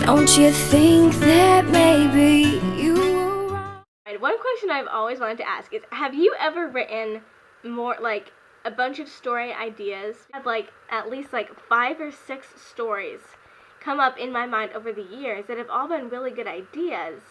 Don't you think that maybe you were wrong? One question I've always wanted to ask is, have you ever written more, like, a bunch of story ideas? I had, like, at least, like, 5 or 6 stories come up in my mind over the years that have all been really good ideas.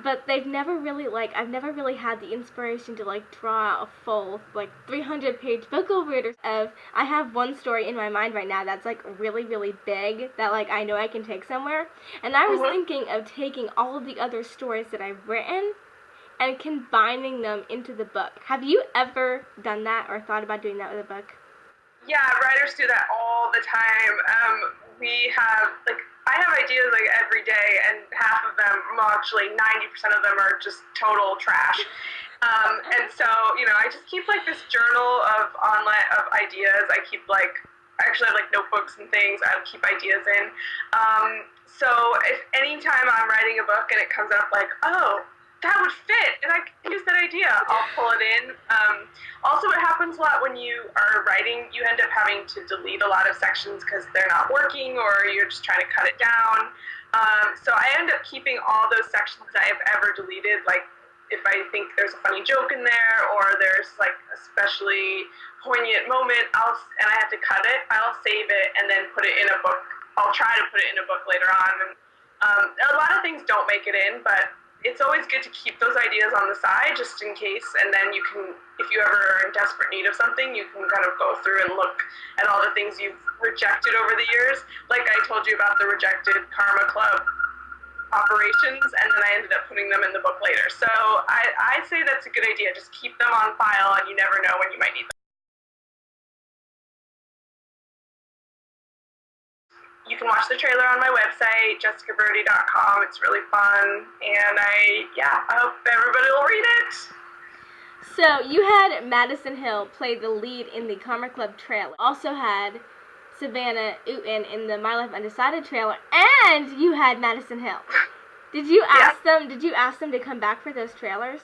But they've never really, like, I've never really had the inspiration to, like, draw a full, like, 300-page book over it. I have one story in my mind right now that's, like, really, really big that, like, I know I can take somewhere. And I was thinking of taking all of the other stories that I've written and combining them into the book. Have you ever done that or thought about doing that with a book? Yeah, writers do that all the time. We have, like, I have ideas, like, every day, and half of them, well, actually 90% of them are just total trash. And so, you know, I just keep, like, this journal of ideas. I keep, like, I actually have, like, notebooks and things I keep ideas in. So if anytime I'm writing a book and it comes up, like, oh, that would fit, and I can use that idea, I'll pull it in. Also, it happens a lot when you are writing, you end up having to delete a lot of sections because they're not working, or you're just trying to cut it down. So I end up keeping all those sections I have ever deleted, like if I think there's a funny joke in there, or there's like a especially poignant moment, and I have to cut it, I'll save it and then put it in a book. I'll try to put it in a book later on. And a lot of things don't make it in, but it's always good to keep those ideas on the side just in case, and then you can, if you ever are in desperate need of something, you can kind of go through and look at all the things you've rejected over the years. Like I told you about the rejected Karma Club operations, and then I ended up putting them in the book later. So I say that's a good idea. Just keep them on file, and you never know when you might need them. You can watch the trailer on my website, jessicabrody.com. It's really fun, and I hope everybody will read it. So you had Madison Hill play the lead in the Karma Club trailer. Also had Savannah Uten in the My Life Undecided trailer, and you had Madison Hill. Did you ask them? Did you ask them to come back for those trailers?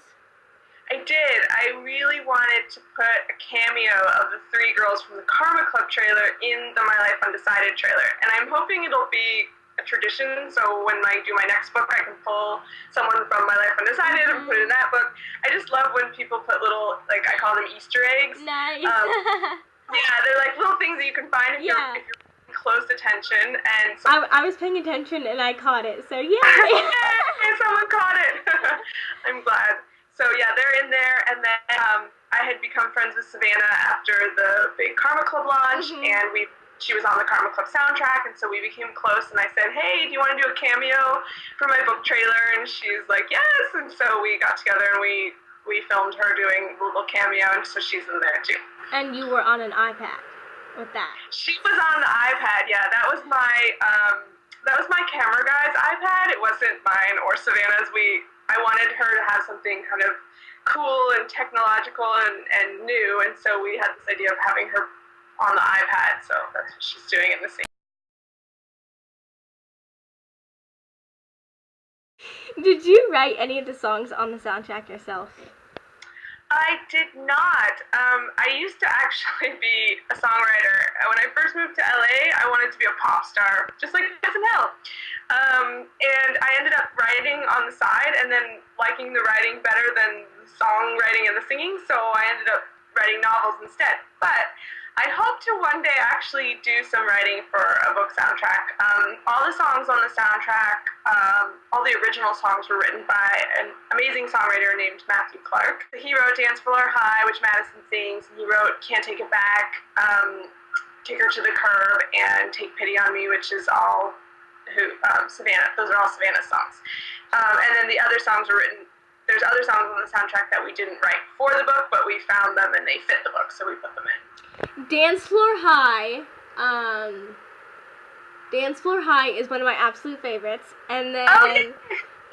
I did. I really wanted to put a cameo of the 3 girls from the Karma Club trailer in the My Life Undecided trailer. And I'm hoping it'll be a tradition, so when I do my next book, I can pull someone from My Life Undecided and put it in that book. I just love when people put little, like, I call them Easter eggs. Nice. Yeah, they're like little things that you can find if you're paying close attention. And so I was paying attention and I caught it, so yeah. Yay, someone caught it. I'm glad. So yeah, they're in there, and then I had become friends with Savannah after the big Karma Club launch, and she was on the Karma Club soundtrack, and so we became close, and I said, hey, do you want to do a cameo for my book trailer? And she's like, yes, and so we got together, and we filmed her doing a little cameo, and so she's in there too. And you were on an iPad with that. She was on the iPad, yeah, that was my camera guy's iPad. It wasn't mine or Savannah's. I wanted her to have something kind of cool and technological and new, and so we had this idea of having her on the iPad, so that's what she's doing in the scene. Did you write any of the songs on the soundtrack yourself? I did not. I used to actually be a songwriter. When I first moved to LA, I wanted to be a pop star, just like Madison Hill. And I ended up writing on the side and then liking the writing better than the songwriting and the singing, so I ended up writing novels instead. But I hope to one day actually do some writing for a book soundtrack. All the songs on the soundtrack, all the original songs were written by an amazing songwriter named Matthew Clark. He wrote Dance Floor High, which Madison sings. He wrote Can't Take It Back, Take Her to the Curb, and Take Pity on Me, which is all Savannah. Those are all Savannah's songs. And then the other songs were written. There's other songs on the soundtrack that we didn't write for the book, but we found them and they fit the book, so we put them in. Dance Floor High. Dance Floor High is one of my absolute favorites, and then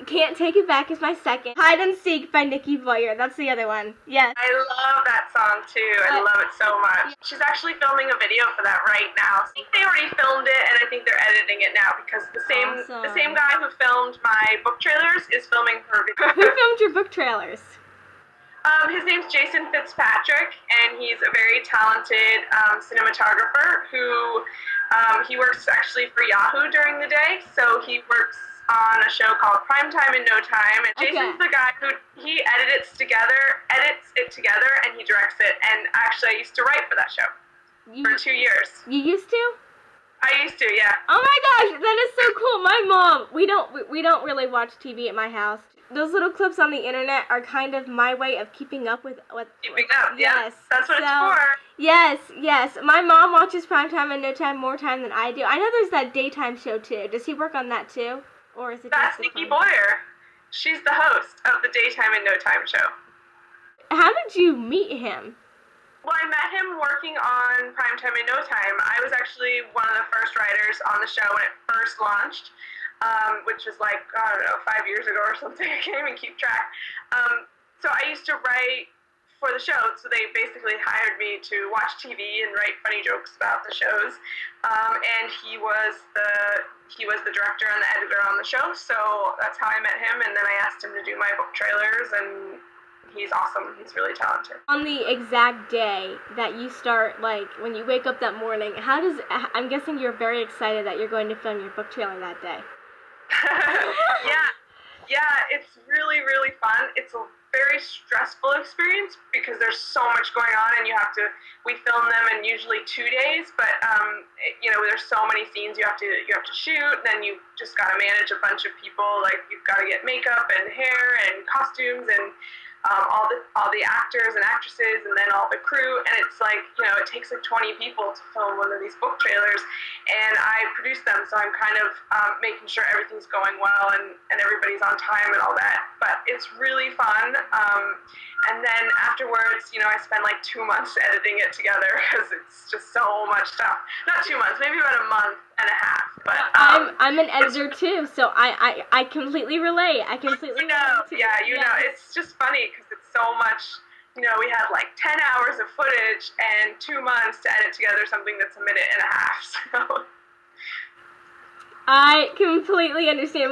Can't Take It Back is my second. Hide and Seek by Nikki Boyer. That's the other one. Yes. I love that song too. I love it so much. She's actually filming a video for that right now. I think they already filmed it, and I think they're editing it now because the same guy who filmed my book trailers is filming her video. Who filmed your book trailers? His name's Jason Fitzpatrick, and he's a very talented cinematographer who he works actually for Yahoo during the day. So he works on a show called Primetime in No Time, and Jason's the guy who he edits it together, and he directs it. And actually, I used to write for that show for 2 years. You used to? I used to, yeah. Oh my gosh, that is so cool. My mom, we don't really watch TV at my house. Those little clips on the internet are kind of my way of keeping up with keeping up. Yes, that's what it's for. Yes. My mom watches Primetime and No Time more time than I do. I know there's that daytime show too. Does he work on that too, or is it? That's Nikki Boyer. She's the host of the Daytime and No Time show. How did you meet him? Well, I met him working on Primetime in No Time. I was actually one of the first writers on the show when it first launched, which was like, I don't know, 5 years ago or something. I can't even keep track. So I used to write for the show, so they basically hired me to watch TV and write funny jokes about the shows. And he was the director and the editor on the show, so that's how I met him. And then I asked him to do my book trailers, and he's awesome. He's really talented. On the exact day that you start, like, when you wake up that morning, I'm guessing you're very excited that you're going to film your book trailer that day. Yeah, it's really, really fun. It's a very stressful experience because there's so much going on, and we film them in usually 2 days, but, there's so many scenes you have to shoot, then you just got to manage a bunch of people, like, you've got to get makeup and hair and costumes and all the actors and actresses, and then all the crew, and it's like, it takes like 20 people to film one of these book trailers, and I produce them, so I'm kind of making sure everything's going well and everybody's on time and all that, but it's really fun, and then afterwards, I spend like 2 months editing it together because it's just so much stuff. Not 2 months, maybe about a month and a half, but I'm an editor too, so I completely relate. I completely know. Yeah, know, it's just funny because it's so much. We had like 10 hours of footage and 2 months to edit together something that's a minute and a half. So I completely understand.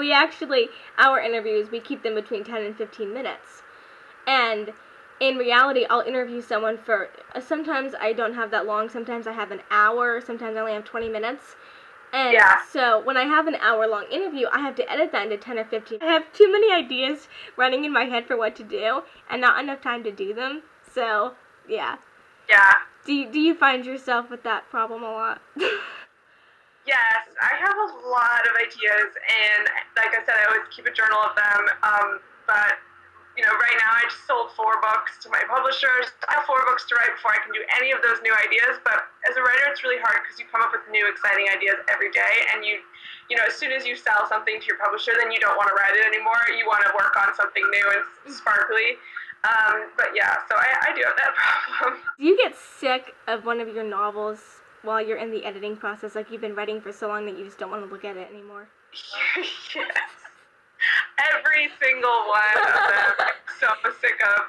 Our interviews, we keep them between 10 and 15 minutes, and in reality, I'll interview someone for. Sometimes I don't have that long. Sometimes I have an hour. Sometimes I only have 20 minutes. And so when I have an hour-long interview, I have to edit that into 10 or 15. I have too many ideas running in my head for what to do, and not enough time to do them. So, yeah. Yeah. Do you find yourself with that problem a lot? Yes, I have a lot of ideas, and like I said, I always keep a journal of them. But right now I just sold 4 books to my publishers. I have 4 books to write before I can do any of those new ideas, but as a writer it's really hard because you come up with new exciting ideas every day, and as soon as you sell something to your publisher, then you don't want to write it anymore. You want to work on something new and sparkly. But yeah, so I do have that problem. Do you get sick of one of your novels while you're in the editing process, like you've been writing for so long that you just don't want to look at it anymore? Yes. Every single one of them I'm so sick of,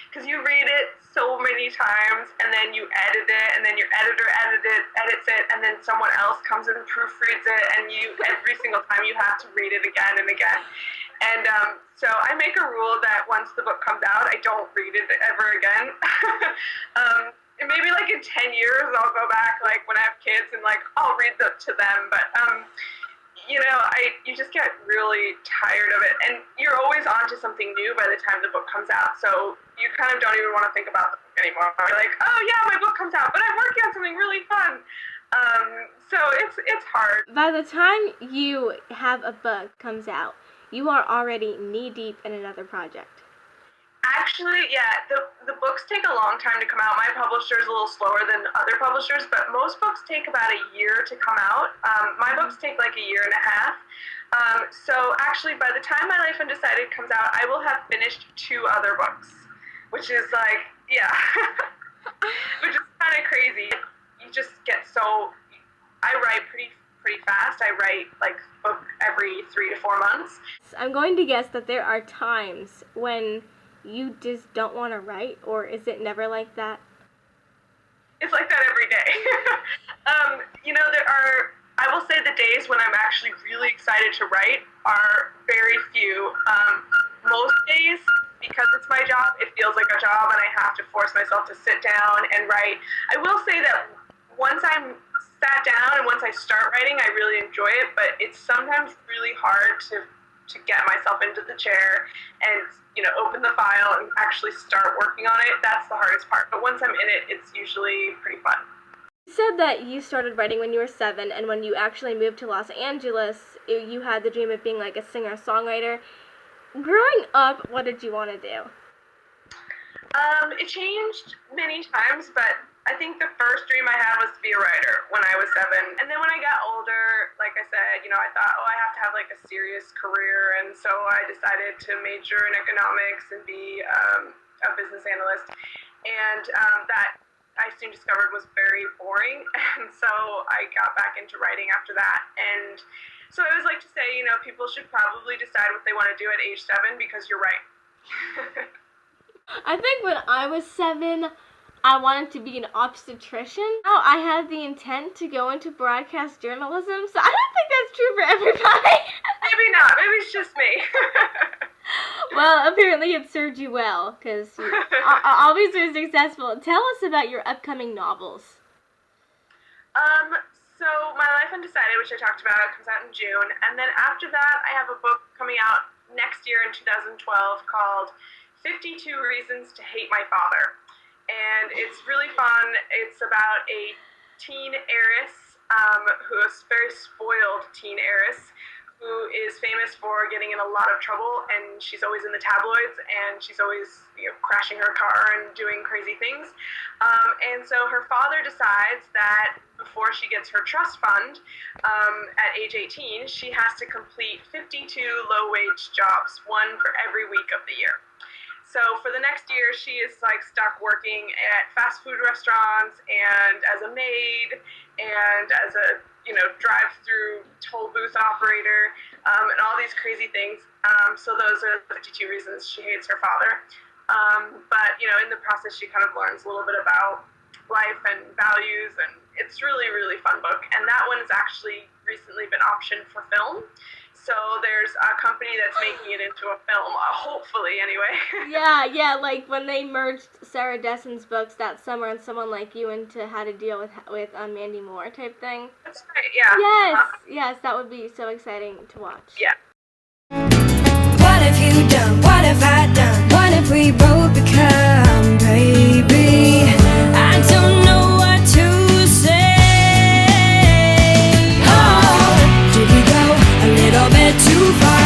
because you read it so many times, and then you edit it, and then your editor edits it, and then someone else comes and proofreads it, and every single time you have to read it again and again. And so I make a rule that once the book comes out, I don't read it ever again. And maybe like in 10 years, I'll go back, like when I have kids, and like I'll read to them, but you just get really tired of it, and you're always on to something new by the time the book comes out, so you kind of don't even want to think about the book anymore. You're like, oh yeah, my book comes out, but I'm working on something really fun. So it's hard. By the time you have a book comes out, you are already knee-deep in another project. Actually, yeah, the books take a long time to come out. My publisher is a little slower than other publishers, but most books take about a year to come out. My books take like a year and a half. So actually, by the time My Life Undecided comes out, I will have finished 2 other books, which is like, yeah, which is kind of crazy. You just get so. I write pretty fast. I write like a book every 3 to 4 months. I'm going to guess that there are times when you just don't want to write, or is it never like that? It's like that every day. I will say the days when I'm actually really excited to write are very few. Most days, because it's my job, it feels like a job, and I have to force myself to sit down and write. I will say that once I'm sat down and once I start writing, I really enjoy it, but it's sometimes really hard to get myself into the chair and, open the file and actually start working on it. That's the hardest part. But once I'm in it, it's usually pretty fun. You said that you started writing when you were 7, and when you actually moved to Los Angeles, you had the dream of being like a singer-songwriter. Growing up, what did you want to do? It changed many times, but I think the first dream I had was to be a writer when I was 7. And then when I got older, like I said, I thought, I have to have like a serious career. And so I decided to major in economics and be a business analyst. And that I soon discovered was very boring. And so I got back into writing after that. And so I always like to say, people should probably decide what they want to do at age 7 because you're right. I think when I was 7, I wanted to be an obstetrician. Now I have the intent to go into broadcast journalism, so I don't think that's true for everybody. Maybe not. Maybe it's just me. Well, apparently it served you well, because you always were successful. Tell us about your upcoming novels. So My Life Undecided, which I talked about, comes out in June, and then after that, I have a book coming out next year in 2012 called 52 Reasons to Hate My Father. And it's really fun. It's about a teen heiress, who is very spoiled teen heiress, who is famous for getting in a lot of trouble, and she's always in the tabloids, and she's always crashing her car and doing crazy things. And so her father decides that before she gets her trust fund at age 18, she has to complete 52 low-wage jobs, one for every week of the year. So for the next year, she is stuck working at fast food restaurants and as a maid and as a drive-through toll booth operator and all these crazy things. So those are the 52 reasons she hates her father. But in the process, she kind of learns a little bit about life and values, and it's really, really fun book. And that one has actually recently been optioned for film. So there's a company that's making it into a film, hopefully, anyway. Yeah, like when they merged Sarah Dessen's books that summer and Someone Like You into How to Deal with Mandy Moore type thing. That's right, yeah. Yes, that would be so exciting to watch. Yeah. What have you done? What have I done? What have we both become, baby? I don't know what to say. Oh, did we go a little bit too far?